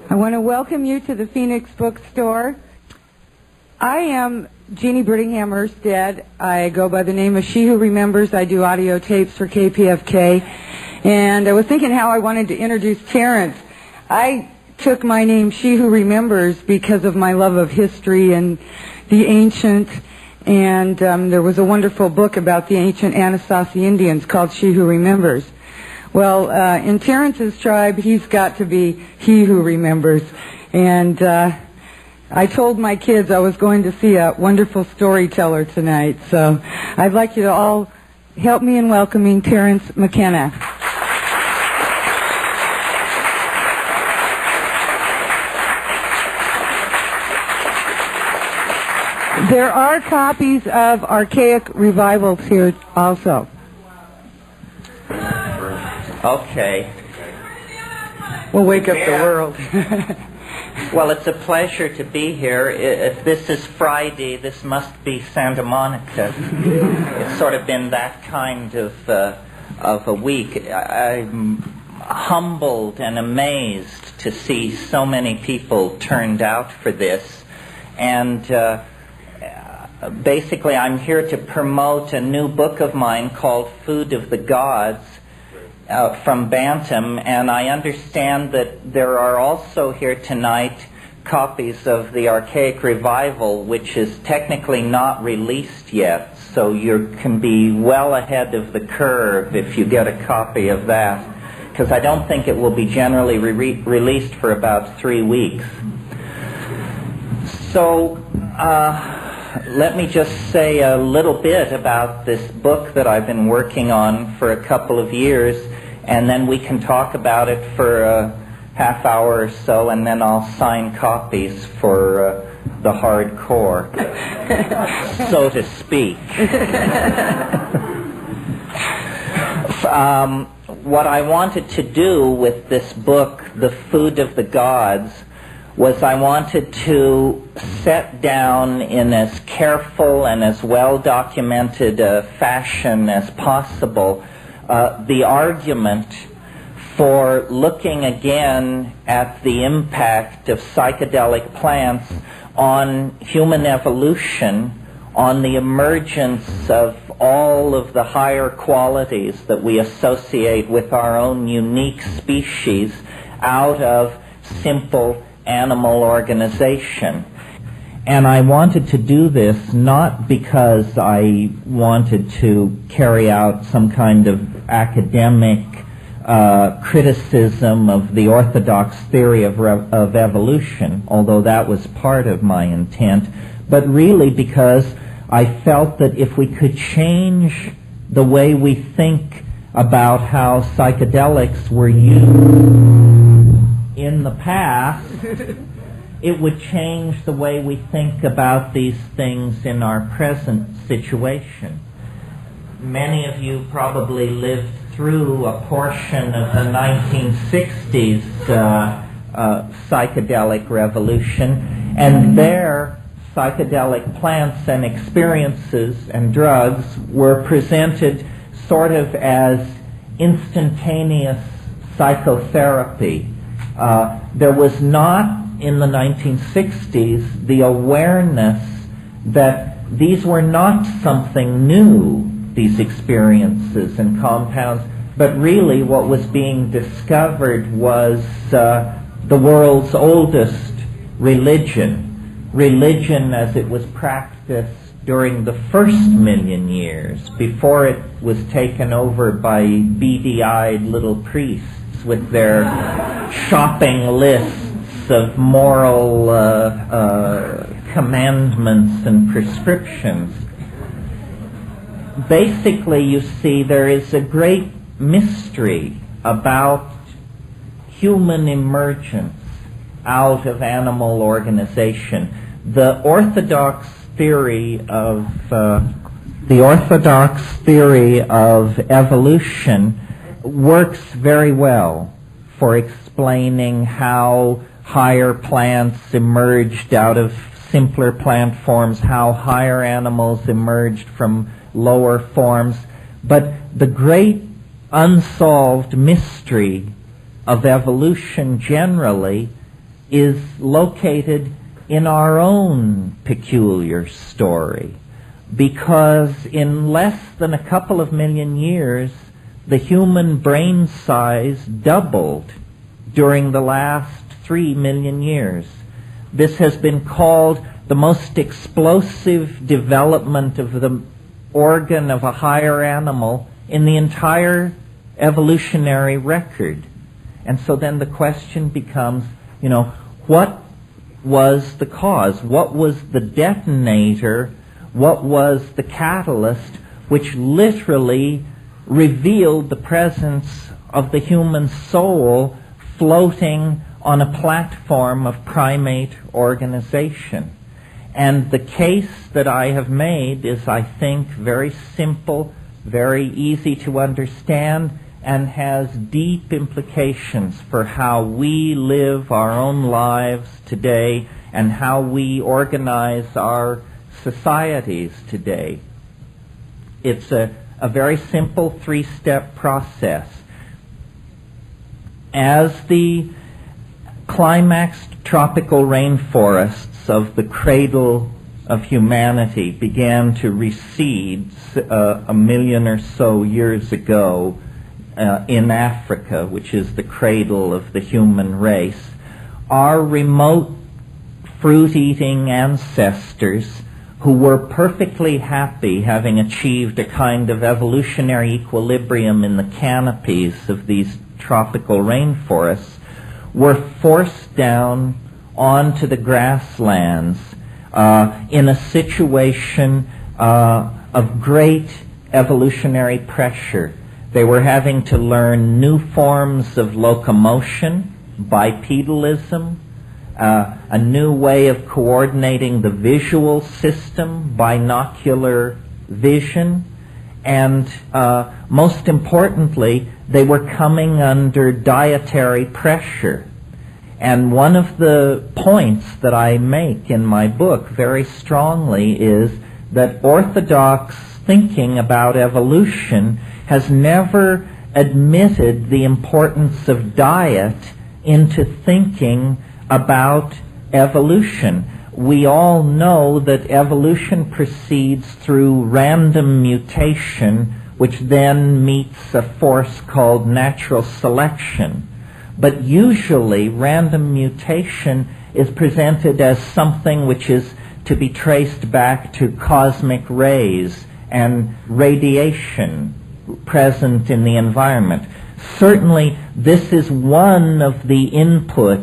I want to welcome you to the Phoenix Bookstore. I am Jeannie Brittingham Erstead. I go by the name of She Who Remembers. I do audio tapes for KPFK. And I was thinking how I wanted to introduce Terence. I took my name She Who Remembers because of my love of history and the ancient. And there was a wonderful book about the ancient Anasazi Indians called She Who Remembers. Well, in Terence's tribe, he's got to be he who remembers. And I told my kids I was going to see a wonderful storyteller tonight. So I'd like you to all help me in welcoming Terence Mckenna. There are copies of archaic revivals here also. Okay. We'll wake up the world. Well, it's a pleasure to be here. If this is Friday, this must be Santa Monica. It's sort of been that kind of a week. I'm humbled and amazed to see so many people turned out for this. And basically, I'm here to promote a new book of mine called Food of the Gods, from Bantam, and I understand that there are also here tonight copies of the Archaic Revival, which is technically not released yet, so you can be well ahead of the curve if you get a copy of that, because I don't think it will be generally released for about 3 weeks. So let me just say a little bit about this book that I've been working on for a couple of years, and then we can talk about it for a half hour or so, and then I'll sign copies for the hardcore, so to speak. What I wanted to do with this book, The Food of the Gods, was I wanted to set down in as careful and as well-documented a fashion as possible the argument for looking again at the impact of psychedelic plants on human evolution, on the emergence of all of the higher qualities that we associate with our own unique species out of simple animal organization. And I wanted to do this not because I wanted to carry out some kind of academic criticism of the orthodox theory of evolution, although that was part of my intent, but really because I felt that if we could change the way we think about how psychedelics were used in the past, it would change the way we think about these things in our present situation. Many of you probably lived through a portion of the 1960s psychedelic revolution, and there psychedelic plants and experiences and drugs were presented sort of as instantaneous psychotherapy. There was not in the 1960s the awareness that these were not something new, these experiences and compounds, but really what was being discovered was the world's oldest religion as it was practiced during the first million years, before it was taken over by beady-eyed little priests with their shopping lists of moral commandments and prescriptions. Basically, you see, there is a great mystery about human emergence out of animal organization. The orthodox theory of evolution works very well for explaining how higher plants emerged out of simpler plant forms, how higher animals emerged from lower forms. But the great unsolved mystery of evolution generally is located in our own peculiar story, because in less than a couple of million years, the human brain size doubled during the last 3 million years. This has been called the most explosive development of the organ of a higher animal in the entire evolutionary record. And so then the question becomes, what was the cause? What was the detonator? What was the catalyst which literally revealed the presence of the human soul floating on a platform of primate organization? And the case that I have made is, I think, very simple, very easy to understand, and has deep implications for how we live our own lives today and how we organize our societies today. It's a very simple 3-step process. As the climaxed tropical rainforests of the cradle of humanity began to recede 1 million or so years ago in Africa, which is the cradle of the human race, our remote fruit-eating ancestors, who were perfectly happy having achieved a kind of evolutionary equilibrium in the canopies of these tropical rainforests, were forced down onto the grasslands in a situation of great evolutionary pressure. They were having to learn new forms of locomotion, bipedalism, a new way of coordinating the visual system, binocular vision, and most importantly, they were coming under dietary pressure. And one of the points that I make in my book very strongly is that orthodox thinking about evolution has never admitted the importance of diet into thinking about evolution. We all know that evolution proceeds through random mutation, which then meets a force called natural selection. But usually random mutation is presented as something which is to be traced back to cosmic rays and radiation present in the environment. Certainly, this is one of the inputs